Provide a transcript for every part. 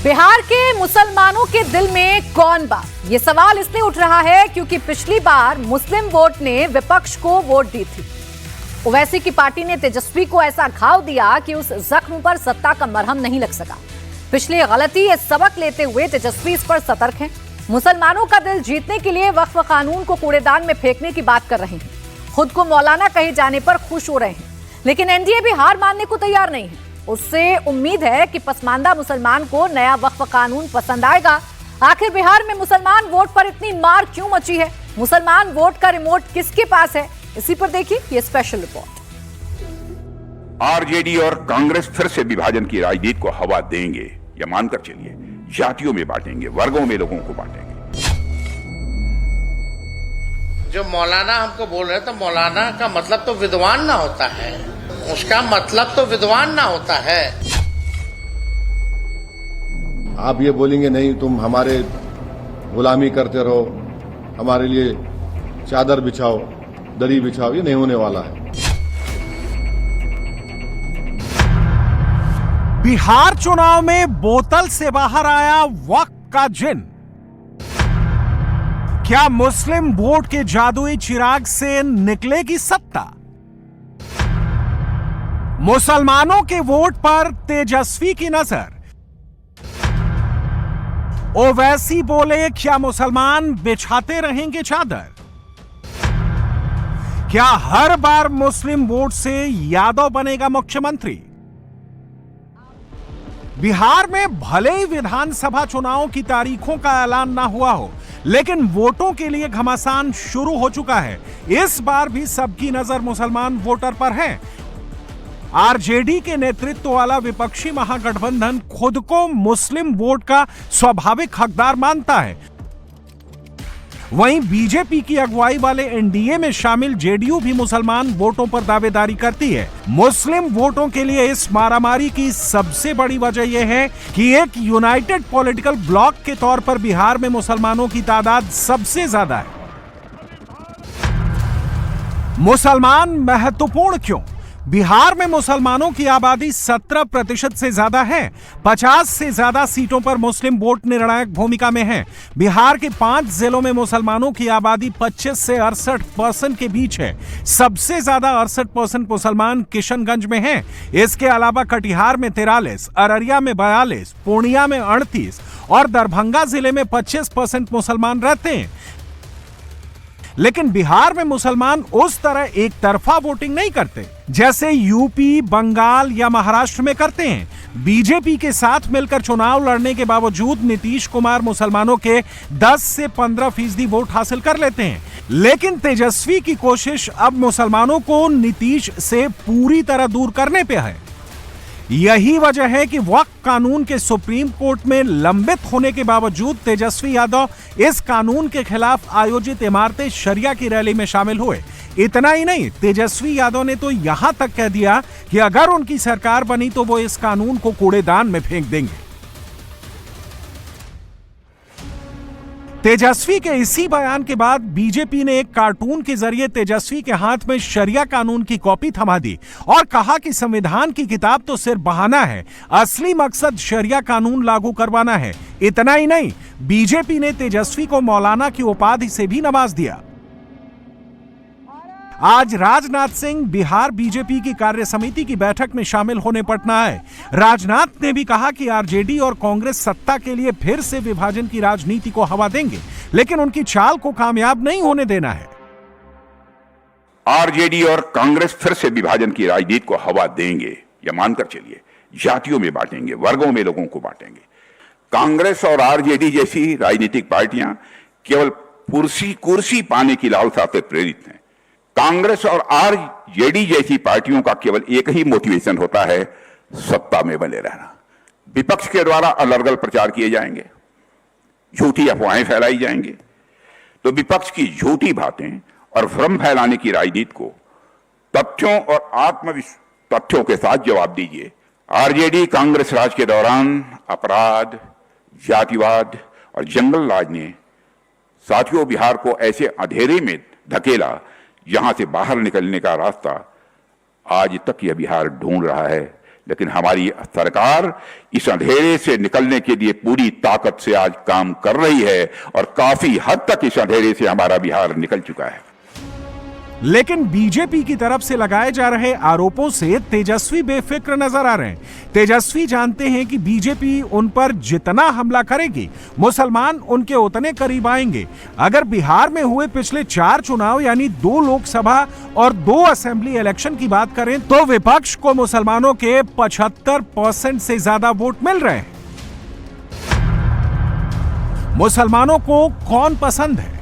बिहार के मुसलमानों के दिल में कौन बाप? ये सवाल इसलिए उठ रहा है क्योंकि पिछली बार मुस्लिम वोट ने विपक्ष को वोट दी थी। ओवैसी की पार्टी ने तेजस्वी को ऐसा घाव दिया कि उस जख्म पर सत्ता का मरहम नहीं लग सका। पिछली गलती ये सबक लेते हुए तेजस्वी इस पर सतर्क हैं। मुसलमानों का दिल जीतने के लिए वक्फ कानून को कूड़ेदान में फेंकने की बात कर रहे हैं। खुद को मौलाना कहे जाने पर खुश हो रहे हैं, लेकिन एनडीए भी हार मानने को तैयार नहीं है। उससे उम्मीद है कि पसमानदा मुसलमान को नया वक्फ कानून पसंद आएगा। आखिर बिहार में मुसलमान वोट पर इतनी मार क्यों मची है? मुसलमान वोट का रिमोट किसके पास है? इसी पर देखिए ये स्पेशल रिपोर्ट। आरजेडी और कांग्रेस फिर से विभाजन की राजनीति को हवा देंगे, या मानकर चलिए जातियों में बांटेंगे, वर्गों में लोगों को बांटेंगे। जो मौलाना हमको बोल रहे हैं, तो मौलाना का मतलब तो विद्वान ना होता है, उसका मतलब तो विद्वान ना होता है। आप ये बोलेंगे नहीं तुम हमारे गुलामी करते रहो, हमारे लिए चादर बिछाओ, दरी बिछाओ, ये नहीं होने वाला है। बिहार चुनाव में बोतल से बाहर आया वक्त का जिन। क्या मुस्लिम वोट के जादुई चिराग से निकलेगी सत्ता? मुसलमानों के वोट पर तेजस्वी की नजर। ओवैसी बोले, क्या मुसलमान बिछाते रहेंगे चादर? क्या हर बार मुस्लिम वोट से यादव बनेगा मुख्यमंत्री? बिहार में भले ही विधानसभा चुनाव की तारीखों का ऐलान ना हुआ हो, लेकिन वोटों के लिए घमासान शुरू हो चुका है। इस बार भी सबकी नजर मुसलमान वोटर पर है। आरजेडी के नेतृत्व वाला विपक्षी महागठबंधन खुद को मुस्लिम वोट का स्वाभाविक हकदार मानता है। वहीं बीजेपी की अगुवाई वाले एनडीए में शामिल जेडीयू भी मुसलमान वोटों पर दावेदारी करती है। मुस्लिम वोटों के लिए इस मारामारी की सबसे बड़ी वजह यह है कि एक यूनाइटेड पॉलिटिकल ब्लॉक के तौर पर बिहार में मुसलमानों की तादाद सबसे ज्यादा है। मुसलमान महत्वपूर्ण क्यों? बिहार में मुसलमानों की आबादी 17% से ज्यादा है। 50 से ज्यादा सीटों पर मुस्लिम वोट निर्णायक भूमिका में है। बिहार के 5 जिलों में मुसलमानों की आबादी 25 से 68% के बीच है। सबसे ज्यादा 68% मुसलमान किशनगंज में हैं। इसके अलावा कटिहार में 43, अररिया में 42, पूर्णिया में 38 और दरभंगा जिले में 25% मुसलमान रहते हैं। लेकिन बिहार में मुसलमान उस तरह एक तरफा वोटिंग नहीं करते जैसे यूपी, बंगाल या महाराष्ट्र में करते हैं। बीजेपी के साथ मिलकर चुनाव लड़ने के बावजूद नीतीश कुमार मुसलमानों के 10 से 15% वोट हासिल कर लेते हैं। लेकिन तेजस्वी की कोशिश अब मुसलमानों को नीतीश से पूरी तरह दूर करने पे है। यही वजह है कि वक्फ कानून के सुप्रीम कोर्ट में लंबित होने के बावजूद तेजस्वी यादव इस कानून के खिलाफ आयोजित इमारते शरिया की रैली में शामिल हुए। इतना ही नहीं, तेजस्वी यादव ने तो यहां तक कह दिया कि अगर उनकी सरकार बनी तो वो इस कानून को कूड़ेदान में फेंक देंगे। तेजस्वी के इसी बयान के बाद बीजेपी ने एक कार्टून के जरिए तेजस्वी के हाथ में शरिया कानून की कॉपी थमा दी और कहा कि संविधान की किताब तो सिर्फ बहाना है, असली मकसद शरिया कानून लागू करवाना है। इतना ही नहीं, बीजेपी ने तेजस्वी को मौलाना की उपाधि से भी नवाज दिया। आज राजनाथ सिंह बिहार बीजेपी की कार्य समिति की बैठक में शामिल होने पटना आए। राजनाथ ने भी कहा कि आरजेडी और कांग्रेस सत्ता के लिए फिर से विभाजन की राजनीति को हवा देंगे, लेकिन उनकी चाल को कामयाब नहीं होने देना है। आरजेडी और कांग्रेस फिर से विभाजन की राजनीति को हवा देंगे, या मानकर चलिए जातियों में बांटेंगे, वर्गों में लोगों को बांटेंगे। कांग्रेस और आरजेडी जैसी राजनीतिक पार्टियां केवल कुर्सी पाने की लालसा से प्रेरित हैं। कांग्रेस और आरजेडी जैसी पार्टियों का केवल एक ही मोटिवेशन होता है, सत्ता में बने रहना। विपक्ष के द्वारा अलग-अलग प्रचार किए जाएंगे, झूठी अफवाहें फैलाई जाएंगे, तो विपक्ष की झूठी बातें और भ्रम फैलाने की राजनीति को तथ्यों और तथ्यों के साथ जवाब दीजिए। आरजेडी कांग्रेस राज के दौरान अपराध, जातिवाद और जंगल राज ने साथियों बिहार को ऐसे अंधेरे में धकेला जहां से बाहर निकलने का रास्ता आज तक यह बिहार ढूंढ रहा है, लेकिन हमारी सरकार इस अंधेरे से निकलने के लिए पूरी ताकत से आज काम कर रही है और काफी हद तक इस अंधेरे से हमारा बिहार निकल चुका है। लेकिन बीजेपी की तरफ से लगाए जा रहे आरोपों से तेजस्वी बेफिक्र नजर आ रहे हैं। तेजस्वी जानते हैं कि बीजेपी उन पर जितना हमला करेगी, मुसलमान उनके उतने करीब आएंगे। अगर बिहार में हुए पिछले 4 चुनाव यानी 2 लोकसभा और 2 असेंबली इलेक्शन की बात करें तो विपक्ष को मुसलमानों के 75% से ज्यादा वोट मिल रहे हैं। मुसलमानों को कौन पसंद है?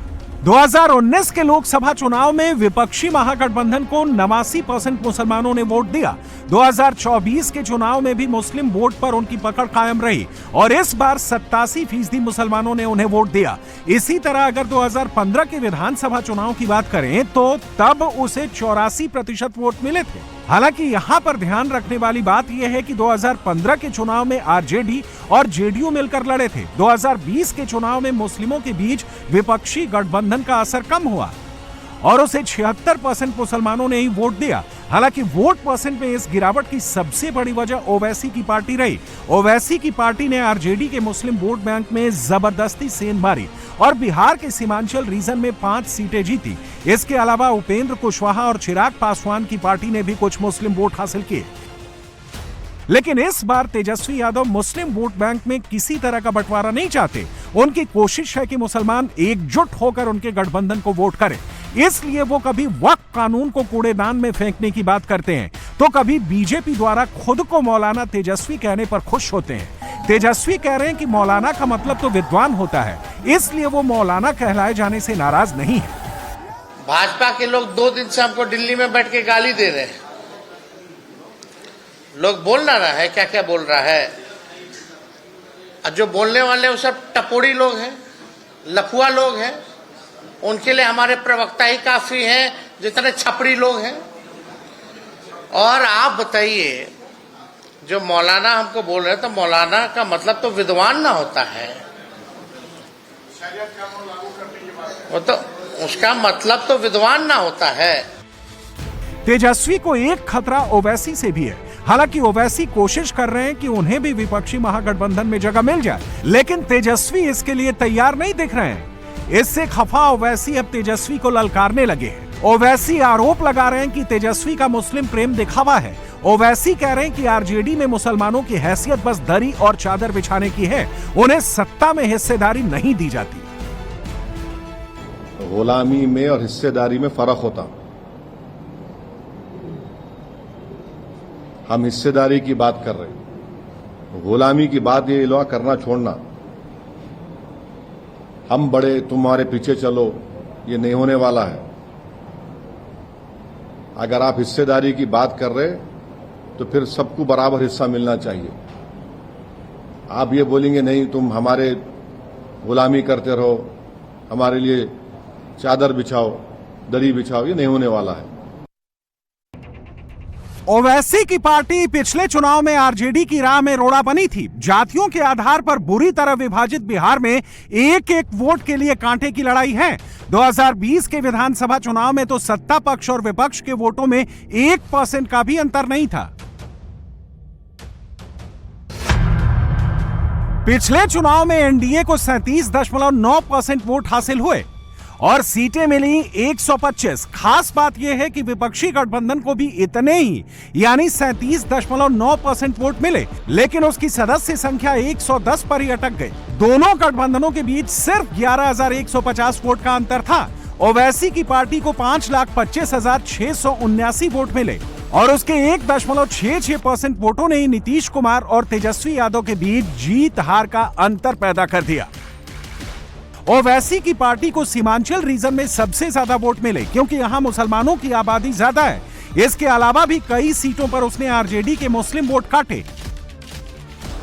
2019 के लोकसभा चुनाव में विपक्षी महागठबंधन को 89% मुसलमानों ने वोट दिया। 2024 के चुनाव में भी मुस्लिम वोट पर उनकी पकड़ कायम रही और इस बार 87% मुसलमानों ने उन्हें वोट दिया। इसी तरह अगर 2015 के विधानसभा चुनाव की बात करें तो तब उसे 84% वोट मिले थे। हालांकि यहां पर ध्यान रखने वाली बात यह है कि 2015 के चुनाव में आरजेडी और जेडीयू मिलकर लड़े थे। 2020 के चुनाव में मुस्लिमों के बीच विपक्षी गठबंधन का असर कम हुआ और उसे 76% मुसलमानों ने ही वोट दिया। हालांकि वोट परसेंट में इस गिरावट की सबसे बड़ी वजह ओवैसी की पार्टी रही। ओवैसी की पार्टी ने आरजेडी के मुस्लिम वोट बैंक में जबरदस्ती सेंध मारी और बिहार के सीमांचल रीजन में 5 सीटें जीती। इसके अलावा उपेंद्र कुशवाहा और चिराग पासवान की पार्टी ने भी कुछ मुस्लिम वोट हासिल किए। लेकिन इस बार तेजस्वी यादव मुस्लिम वोट बैंक में किसी तरह का बंटवारा नहीं चाहते। उनकी कोशिश है कि मुसलमान एकजुट होकर उनके गठबंधन को वोट करें। इसलिए वो कभी वक्फ कानून को कूड़ेदान में फेंकने की बात करते हैं तो कभी बीजेपी द्वारा खुद को मौलाना तेजस्वी कहने पर खुश होते हैं। तेजस्वी कह रहे हैं कि मौलाना का मतलब तो विद्वान होता है, इसलिए वो मौलाना कहलाए जाने से नाराज नहीं है। भाजपा के लोग 2 दिन से हमको दिल्ली में बैठ के गाली दे रहे हैं। लोग बोल ना रहा है क्या क्या बोल रहा है, और जो बोलने वाले वो सब टपोरी लोग हैं, लफुआ लोग हैं। उनके लिए हमारे प्रवक्ता ही काफी हैं, जितने छपरी लोग हैं। और आप बताइए, जो मौलाना हमको बोल रहे हैं तो मौलाना का मतलब तो विद्वान ना होता है, वो तो उसका मतलब तो विद्वान ना होता है। तेजस्वी को एक खतरा ओवैसी से भी है। हालांकि ओवैसी कोशिश कर रहे हैं कि उन्हें भी विपक्षी महागठबंधन में जगह मिल जाए, लेकिन तेजस्वी इसके लिए तैयार नहीं दिख रहे हैं। इससे खफा ओवैसी अब तेजस्वी को ललकारने लगे हैं। ओवैसी आरोप लगा रहे हैं कि तेजस्वी का मुस्लिम प्रेम दिखावा है। ओवैसी कह रहे हैं कि आरजेडी में मुसलमानों की हैसियत बस दरी और चादर बिछाने की है, उन्हें सत्ता में हिस्सेदारी नहीं दी जाती। गुलामी में और हिस्सेदारी में फर्क होता। हम हिस्सेदारी की बात कर रहे हैं, गुलामी की बात ये लोग करना छोड़ना। हम बड़े तुम्हारे पीछे चलो, ये नहीं होने वाला है। अगर आप हिस्सेदारी की बात कर रहे तो फिर सबको बराबर हिस्सा मिलना चाहिए। आप ये बोलेंगे नहीं तुम हमारे गुलामी करते रहो, हमारे लिए चादर बिछाओ, दरी बिछाओ, ये नहीं होने वाला है। ओवैसी की पार्टी पिछले चुनाव में आरजेडी की राह में रोड़ा बनी थी। जातियों के आधार पर बुरी तरह विभाजित बिहार में एक एक वोट के लिए कांटे की लड़ाई है। 2020 के विधानसभा चुनाव में तो सत्ता पक्ष और विपक्ष के वोटों में 1% का भी अंतर नहीं था। पिछले चुनाव में एनडीए को 37.9% वोट हासिल हुए और सीटें मिली 125। खास बात यह है कि विपक्षी गठबंधन को भी इतने ही यानी 37.9% वोट मिले, लेकिन उसकी सदस्य संख्या 110 पर ही अटक गई। दोनों गठबंधनों के बीच सिर्फ 11,150 वोट का अंतर था। ओवैसी की पार्टी को 5,25,679 वोट मिले और उसके 1.66% वोटों ने नीतीश कुमार और तेजस्वी यादव के बीच जीत हार का अंतर पैदा कर दिया। ओवैसी की पार्टी को सीमांचल रीजन में सबसे ज्यादा वोट मिले क्योंकि यहां मुसलमानों की आबादी ज्यादा है। इसके अलावा भी कई सीटों पर उसने आरजेडी के मुस्लिम वोट काटे।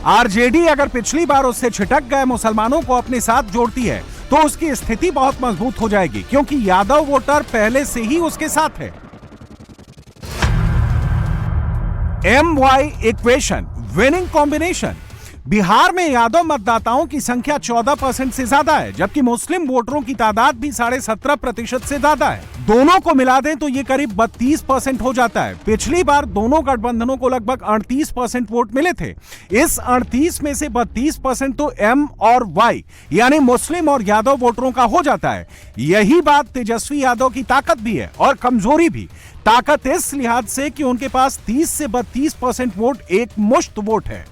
आरजेडी अगर पिछली बार उससे छिटक गए मुसलमानों को अपने साथ जोड़ती है तो उसकी स्थिति बहुत मजबूत हो जाएगी क्योंकि यादव वोटर पहले से ही उसके साथ है। MY equation, winning combination. Bihar में यादव मतदाताओं की संख्या 14% से ज्यादा है, जबकि मुस्लिम वोटरों की तादाद भी 17.5% से ज्यादा है। दोनों को मिला दें तो ये करीब 32% हो जाता है। पिछली बार दोनों गठबंधनों को लगभग 38% वोट मिले थे। इस 38 में से 32% तो एम और वाई यानी मुस्लिम और यादव वोटरों का हो जाता है। यही बात तेजस्वी यादव की ताकत भी है और कमजोरी भी। ताकत इस लिहाज से कि उनके पास 30 से 32% वोट एक मुश्त वोट है।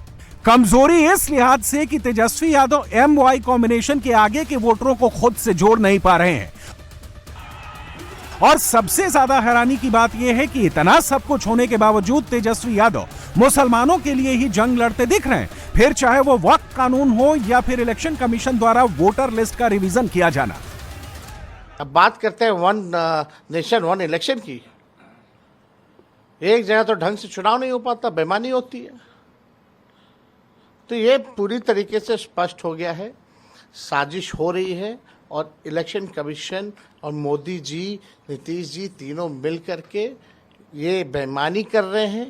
कमजोरी इस लिहाज से कि Tejashwi Yadav M Y combination के आगे के वोटरों को खुद से जोड़ नहीं पा रहे हैं। और सबसे ज्यादा हैरानी की बात यह है कि इतना सब कुछ होने के बावजूद तेजस्वी यादव मुसलमानों के लिए ही जंग लड़ते दिख रहे हैं, फिर चाहे वो वक्फ कानून हो या फिर इलेक्शन कमीशन द्वारा वोटर लिस्ट का रिवीजन किया जाना। अब बात करते हैं वन नेशन वन इलेक्शन की। एक जगह तो ढंग से चुनाव नहीं हो पाता, बेईमानी होती है। तो ये पूरी तरीके से स्पष्ट हो गया है, साजिश हो रही है और इलेक्शन कमीशन और मोदी जी, नीतीश जी तीनों मिल करके ये बेईमानी कर रहे हैं।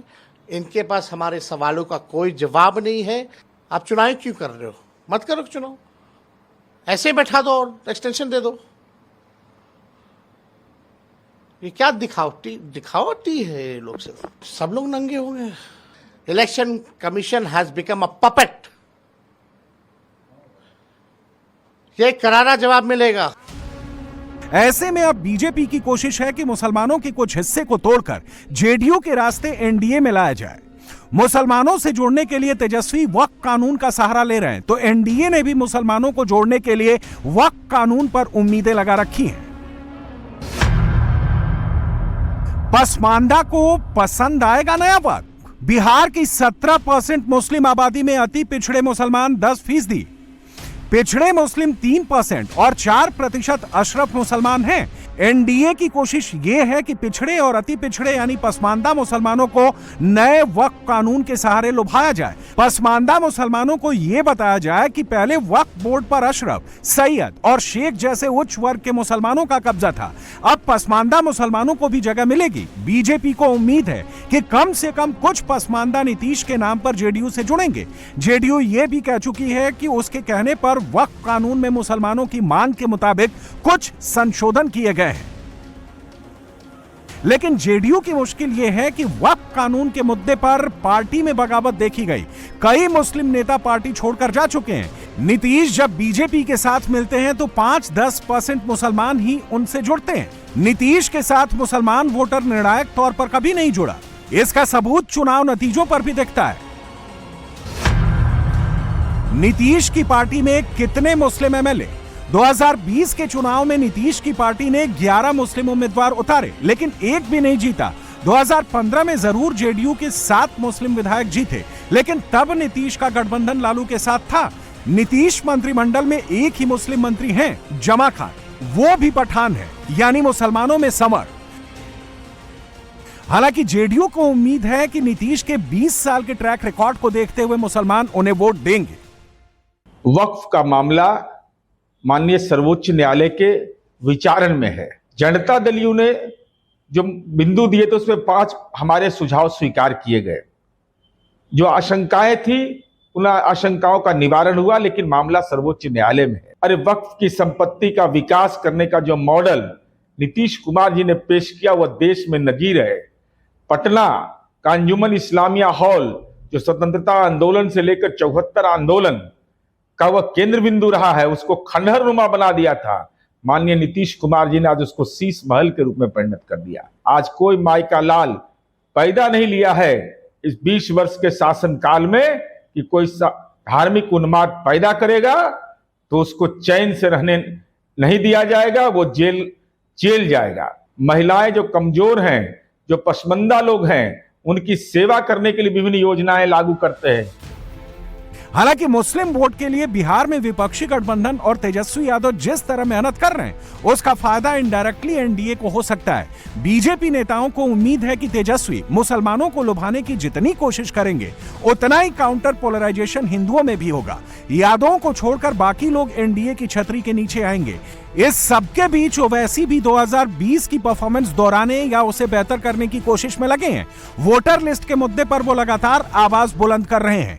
इनके पास हमारे सवालों का कोई जवाब नहीं है। आप चुनाव क्यों कर रहे हो? मत करो चुनाव, ऐसे बैठा दो और एक्सटेंशन दे दो। ये क्या दिखावटी है ये लोग से। सब लोग नंगे हो गए। Election commission has become a puppet. ये करारा जवाब मिलेगा। ऐसे में अब बीजेपी की कोशिश है कि मुसलमानों के कुछ हिस्से को तोड़कर जेडीयू के रास्ते एनडीए में लाया जाए। मुसलमानों से जोड़ने के लिए तेजस्वी वक्फ कानून का सहारा ले रहे हैं, तो एनडीए ने भी मुसलमानों को जोड़ने के लिए वक्फ कानून पर उम्मीदें लगा रखी हैं। पसमानदा को पसंद आएगा नया वक्फ? बिहार की 17% मुस्लिम आबादी में अति पिछड़े मुसलमान 10%, पिछड़े मुस्लिम 3% और 4% अशरफ मुसलमान हैं। एनडीए की कोशिश यह है कि पिछड़े और अति पिछड़े यानी पसमानदा मुसलमानों को नए वक्फ कानून के सहारे लुभाया जाए। पसमानदा मुसलमानों को यह बताया जाए कि पहले वक्फ बोर्ड पर अशरफ, सैयद और शेख जैसे उच्च वर्ग के मुसलमानों का कब्जा था। अब पसमानदा मुसलमानों को भी जगह मिलेगी। बीजेपी को उम्मीद है कि कम से कम कुछ पसमानदा नीतीश के नाम पर जेडीयू से जुड़ेंगे। जेडीयू यह भी कह चुकी है कि उसके कहने पर वक्फ कानून में मुसलमानों की मांग के मुताबिक कुछ संशोधन किए गए हैं। लेकिन जेडीयू की मुश्किल यह है कि वक्फ कानून के मुद्दे पर पार्टी में बगावत देखी गई। कई मुस्लिम नेता पार्टी छोड़कर जा चुके हैं। नीतीश जब बीजेपी के साथ मिलते हैं तो 5-10% मुसलमान ही उनसे जुड़ते हैं। नीतीश के साथ मुसलमान वोटर निर्णायक तौर पर कभी नहीं जुड़ा। इसका सबूत चुनाव नतीजों पर भी दिखता है। नीतीश की पार्टी में कितने मुस्लिम एमएलए? 2020 के चुनाव में नीतीश की पार्टी ने 11 मुस्लिम उम्मीदवार उतारे, लेकिन एक भी नहीं जीता। 2015 में जरूर जेडीयू के 7 मुस्लिम विधायक जीते, लेकिन तब नीतीश का गठबंधन लालू के साथ था। नीतीश मंत्रिमंडल में एक ही मुस्लिम मंत्री हैं, जमा खान, वो भी पठान है, यानी मुसलमानों में समर। हालांकि जेडीयू को उम्मीद है कि नीतीश के 20 साल के ट्रैक रिकॉर्ड को देखते हुए मुसलमान उन्हें वोट देंगे। वक्फ का मामला माननीय सर्वोच्च न्यायालय के विचारण में है। जनता दल यू ने जो बिंदु दिए थे उसमें 5 हमारे सुझाव स्वीकार किए गए। जो आशंकाएं थी उन आशंकाओं का निवारण हुआ, लेकिन मामला सर्वोच्च न्यायालय में है। अरे वक्फ की संपत्ति का विकास करने का जो मॉडल नीतीश कुमार जी ने पेश किया वह देश में नजीर है। पटना का अंजुमन इस्लामिया हॉल जो स्वतंत्रता आंदोलन से लेकर 74 आंदोलन का वह केंद्र बिंदु रहा है, उसको खंडहर नुमा बना दिया था। माननीय नीतीश कुमार जी ने आज उसको शीश महल के रूप में परिणत कर दिया। आज कोई माई का लाल पैदा नहीं लिया है इस 20 वर्ष के शासन काल में कि कोई धार्मिक उन्माद पैदा करेगा तो उसको चैन से रहने नहीं दिया जाएगा, वो जेल जाएगा। महिलाएं जो कमजोर हैं, जो पसमानदा लोग हैं, उनकी सेवा करने के लिए विभिन्न योजनाएं लागू करते हैं। हालांकि मुस्लिम वोट के लिए बिहार में विपक्षी गठबंधन और तेजस्वी यादव जिस तरह मेहनत कर रहे हैं उसका फायदा इनडायरेक्टली एनडीए को हो सकता है। बीजेपी नेताओं को उम्मीद है कि तेजस्वी मुसलमानों को लुभाने की जितनी कोशिश करेंगे उतना ही काउंटर पोलराइजेशन हिंदुओं में भी होगा। यादवों को छोड़कर बाकी लोग एनडीए की छतरी के नीचे आएंगे। इस सबके बीच ओवैसी भी 2020 की परफॉर्मेंस दोहराने या उसे बेहतर करने की कोशिश में लगे हैं। वोटर लिस्ट के मुद्दे पर वो लगातार आवाज बुलंद कर रहे हैं।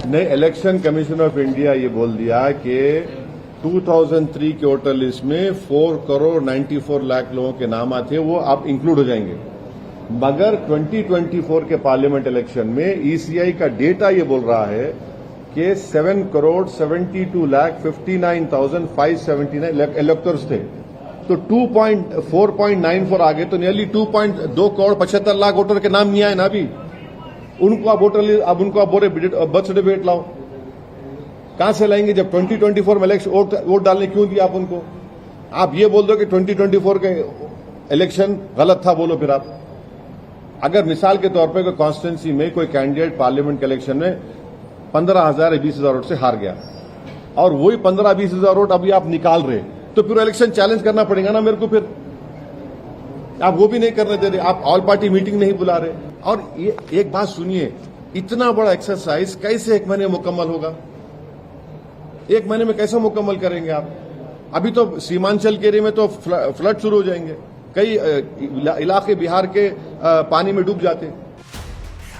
ने इलेक्शन कमीशन ऑफ इंडिया ये बोल दिया कि 2003 के वोटर लिस्ट में 4 करोड़ 94 लाख लोगों के नाम आते वो अब इंक्लूड हो जाएंगे, मगर 2024 के पार्लियामेंट इलेक्शन में ईसीआई का डेटा ये बोल रहा है कि 7 करोड़ 72 लाख 59,579 इलेक्टर्स थे, तो 4.94 आ गए, तो नियरली 2 करोड़ 75 लाख वोटर के नाम नहीं आए ना अभी। उनको आप वोटर लिस्ट, अब उनको आप बोले बर्थ सर्टिफिकेट लाओ, कहां से लाएंगे जब 2024 में इलेक्शन वोट डालने क्यों दिया आप उनको? आप ये बोल दो कि 2024 के इलेक्शन गलत था, बोलो फिर आप। अगर मिसाल के तौर पर कोई कॉन्स्टिट्यूंसी में कोई कैंडिडेट पार्लियामेंट के इलेक्शन में 15,000 या 20,000 वोट से हार गया और वही 15-20 हजार वोट अभी आप निकाल रहे, तो फिर इलेक्शन चैलेंज करना पड़ेगा ना मेरे को। फिर आप वो भी नहीं करने दे रहे, आप ऑल पार्टी मीटिंग नहीं बुला रहे। और ये एक बात सुनिए, इतना बड़ा एक्सरसाइज कैसे 1 महीने में मुकम्मल होगा? 1 महीने में कैसे मुकम्मल करेंगे आप? अभी तो सीमांचल के एरिया में तो फ्लड शुरू हो जाएंगे, कई इलाके बिहार के पानी में डूब जाते।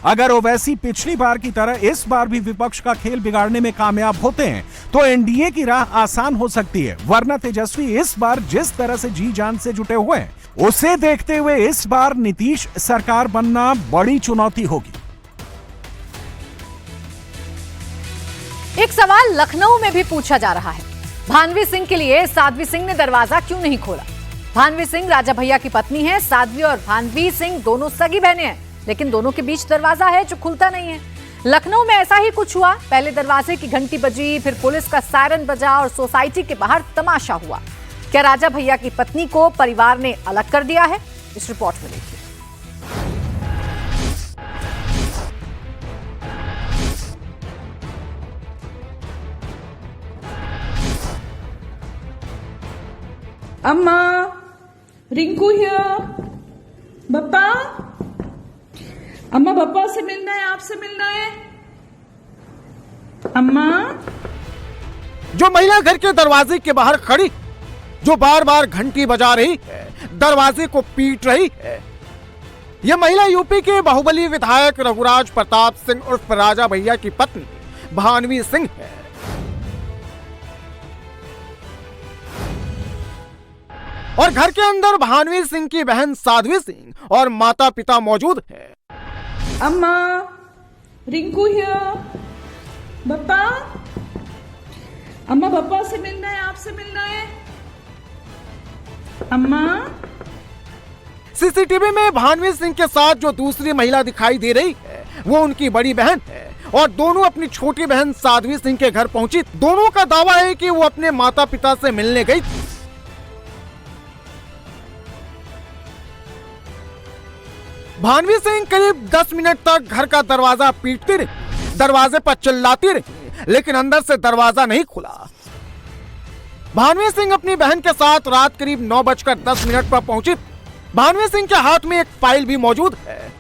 अगर ओवैसी पिछली बार की तरह इस बार भी विपक्ष का खेल बिगाड़ने में कामयाब होते हैं तो एनडीए की राह आसान हो सकती है, वरना तेजस्वी इस बार जिस तरह से जी जान से जुटे हुए हैं उसे देखते हुए इस बार नीतीश सरकार बनना बड़ी चुनौती होगी। एक सवाल लखनऊ में भी पूछा जा रहा है, भानवी सिंह के लिए साध्वी सिंह ने दरवाजा क्यों नहीं खोला? भानवी सिंह राजा भैया की पत्नी है। साध्वी और भानवी सिंह दोनों सगी बहनें हैं, लेकिन दोनों के बीच दरवाजा है जो खुलता नहीं है। लखनऊ में ऐसा ही कुछ हुआ, पहले दरवाजे की घंटी बजी, फिर पुलिस का सायरन बजा और सोसाइटी के बाहर तमाशा हुआ। क्या राजा भैया की पत्नी को परिवार ने अलग कर दिया है? इस रिपोर्ट में देखिए। अम्मा, रिंकू हियर। बप्पा, अम्मा बप्पा से मिलना है, आपसे मिलना है। अम्मा, जो महिला घर के दरवाजे के बाहर खड़ी, जो बार बार घंटी बजा रही है, दरवाजे को पीट रही है, यह महिला यूपी के बाहुबली विधायक रघुराज प्रताप सिंह उर्फ राजा भैया की पत्नी भानवी सिंह है। और घर के अंदर भानवी सिंह की बहन साध्वी सिंह और माता पिता मौजूद हैं। अम्मा, रिंकू हियर। बप्पा, अम्मा बप्पा से मिलना है, आपसे मिलना है। अम्मा, सीसीटीवी में भानवी सिंह के साथ जो दूसरी महिला दिखाई दे रही है वो उनकी बड़ी बहन है और दोनों अपनी छोटी बहन साध्वी सिंह के घर पहुंची। दोनों का दावा है कि वो अपने माता पिता से मिलने गई थी। भानवी सिंह करीब 10 मिनट तक घर का दरवाजा पीटती रही, दरवाजे पर चिल्लाती रही, लेकिन अंदर से दरवाजा नहीं खुला। भानवी सिंह अपनी बहन के साथ रात करीब 9:10 पर पहुंची। भानवी सिंह के हाथ में एक फाइल भी मौजूद है।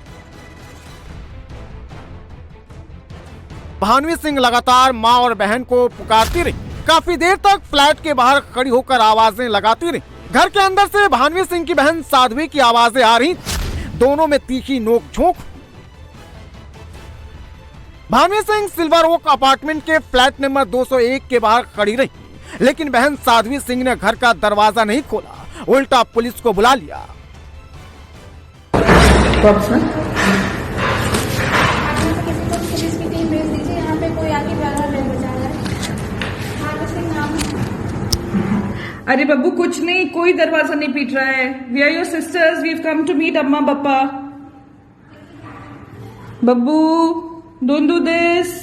भानवी सिंह लगातार मां और बहन को पुकारती रही, काफी देर तक फ्लैट के बाहर खड़ी होकर आवाजें लगाती रही। घर के अंदर से भानवी सिंह की बहन साध्वी की आवाजें आ रही, दोनों में तीखी नोक-झोंक। Bhanvi Singh silver oak apartment के फ्लैट नंबर 201 के बाहर खड़ी रही, लेकिन बहन साध्वी सिंह ने घर का दरवाजा नहीं खोला, उल्टा पुलिस को बुला लिया। अरे बब्बू कुछ नहीं, कोई दरवाजा नहीं पीट रहा है। We are your sisters, we have come to meet अम्मा बप्पा। Babbu, don't do this.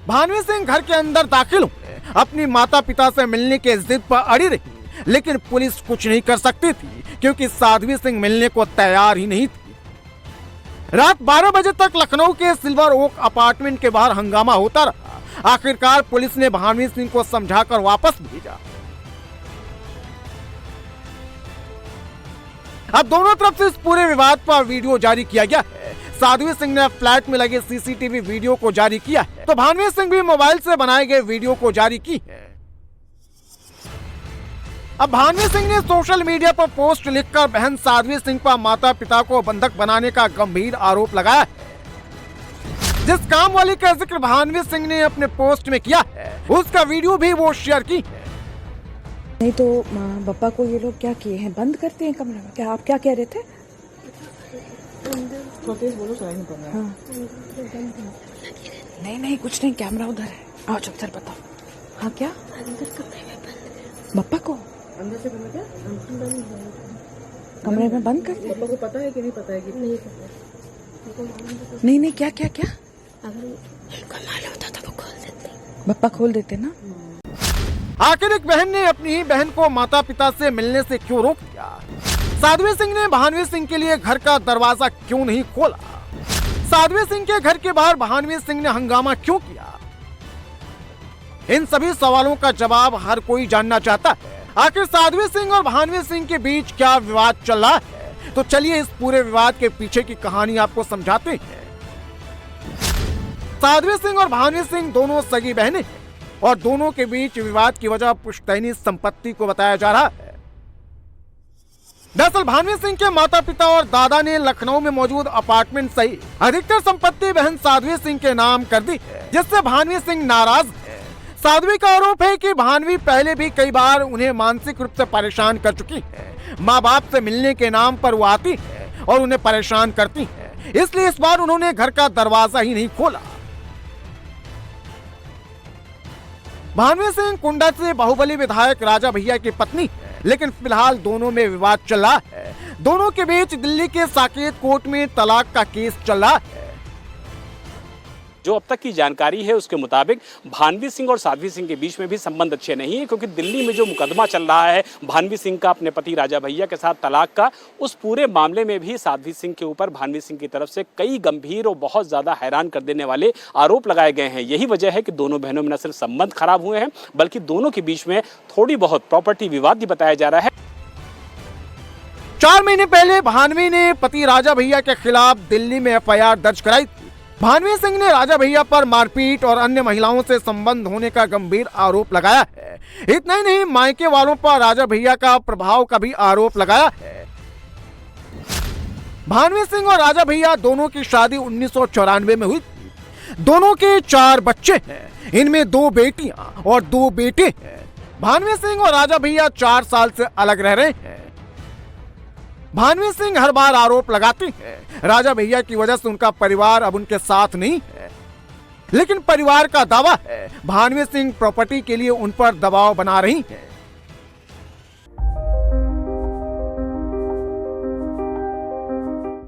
Bhanvi Singh घर के अंदर दाखिल हुए, अपनी माता पिता से मिलने के जिद पर अड़ी रही, लेकिन पुलिस कुछ नहीं कर सकती थी क्योंकि साध्वी सिंह मिलने को तैयार ही नहीं थी। रात 12 बजे तक लखनऊ के सिल्वर ओक अपार्टमेंट के बाहर हंगामा होता रहा। आखिरकार पुलिस ने भानवी सिंह को समझाकर वापस भेजा। अब दोनों तरफ से इस पूरे विवाद पर वीडियो जारी किया गया है। साध्वी सिंह ने फ्लैट में लगे सीसीटीवी वीडियो को जारी किया है, तो भानवी सिंह भी मोबाइल से बनाए गए वीडियो को जारी की है। अब भानवी सिंह ने सोशल मीडिया पर पोस्ट लिखकर बहन साध्वी सिंह पर माता पिता को बंधक बनाने का गंभीर आरोप लगाया है। जिस काम वाली का जिक्र भानवी सिंह ने अपने पोस्ट में किया है उसका वीडियो भी वो शेयर की है। नहीं तो बप्पा को ये लोग क्या किए हैं, बंद करते हैं कमरे में? क्या आप क्या कह रहे थे? हाँ। नहीं कुछ नहीं, कैमरा उधर है। आओ चुपचाप बताओ। हाँ क्या बप्पा को अंदर से क्या कमरे में बंद करते? बप्पा को पता है कि नहीं पता है? कि नहीं पता। नहीं क्या क्या क्या अगर उनको मालूम होता तो वो खोल देते। बप्पा खोल देते ना। आखिर एक बहन ने अपनी ही बहन को माता पिता से मिलने से क्यों रोक दिया? साध्वी सिंह ने भानवी सिंह के लिए घर का दरवाजा क्यों नहीं खोला? साध्वी सिंह के घर के बाहर भानवी सिंह ने हंगामा क्यों किया? इन सभी सवालों का जवाब हर कोई जानना चाहता है। आखिर साध्वी सिंह और भानवी सिंह के बीच क्या विवाद चल रहा है? तो चलिए इस पूरे विवाद के पीछे की कहानी आपको समझाते हैं। साध्वी सिंह और भानवी सिंह दोनों सगी बहनें हैं और दोनों के बीच विवाद की वजह पुश्तैनी संपत्ति को बताया जा रहा है। दरअसल भानवी सिंह के माता पिता और दादा ने लखनऊ में मौजूद अपार्टमेंट सहित अधिकतर संपत्ति बहन साध्वी सिंह के नाम कर दी है, जिससे भानवी सिंह नाराज है। साध्वी का आरोप है कि भानवी पहले भी कई बार उन्हें मानसिक रूप से परेशान कर चुकी है। माँ बाप से मिलने के नाम पर वो आती है और उन्हें परेशान करती है, इसलिए इस बार उन्होंने घर का दरवाजा ही नहीं खोला। भानवी सिंह कुंडा से बाहुबली विधायक राजा भैया की पत्नी है, लेकिन फिलहाल दोनों में विवाद चल रहा है। दोनों के बीच दिल्ली के साकेत कोर्ट में तलाक का केस चल रहा है। जो अब तक की जानकारी है उसके मुताबिक भानवी सिंह और साध्वी सिंह के बीच में भी संबंध अच्छे नहीं है, क्योंकि दिल्ली में जो मुकदमा चल रहा है भानवी सिंह का अपने पति राजा भैया के साथ तलाक का, उस पूरे मामले में भी साध्वी सिंह के ऊपर भानवी सिंह की तरफ से कई गंभीर और बहुत ज्यादा हैरान कर देने वाले आरोप लगाए गए हैं। यही वजह है कि दोनों बहनों में न सिर्फ संबंध खराब हुए हैं, बल्कि दोनों के बीच में थोड़ी बहुत प्रॉपर्टी विवाद भी बताया जा रहा है। 4 महीने पहले भानवी ने पति राजा भैया के खिलाफ दिल्ली में FIR दर्ज कराई थी। भानवी सिंह ने राजा भैया पर मारपीट और अन्य महिलाओं से संबंध होने का गंभीर आरोप लगाया है। इतना ही नहीं, मायके वालों पर राजा भैया का प्रभाव का भी आरोप लगाया है। भानवी सिंह और राजा भैया दोनों की शादी 1994 में हुई थी। दोनों के 4 बच्चे हैं, इनमें 2 बेटियां और 2 बेटे हैं। भानवी सिंह और राजा भैया 4 साल से अलग रह रहे हैं। भानवी सिंह हर बार आरोप लगाती है राजा भैया की वजह से उनका परिवार अब उनके साथ नहीं है, लेकिन परिवार का दावा है भानवी सिंह प्रॉपर्टी के लिए उन पर दबाव बना रही है।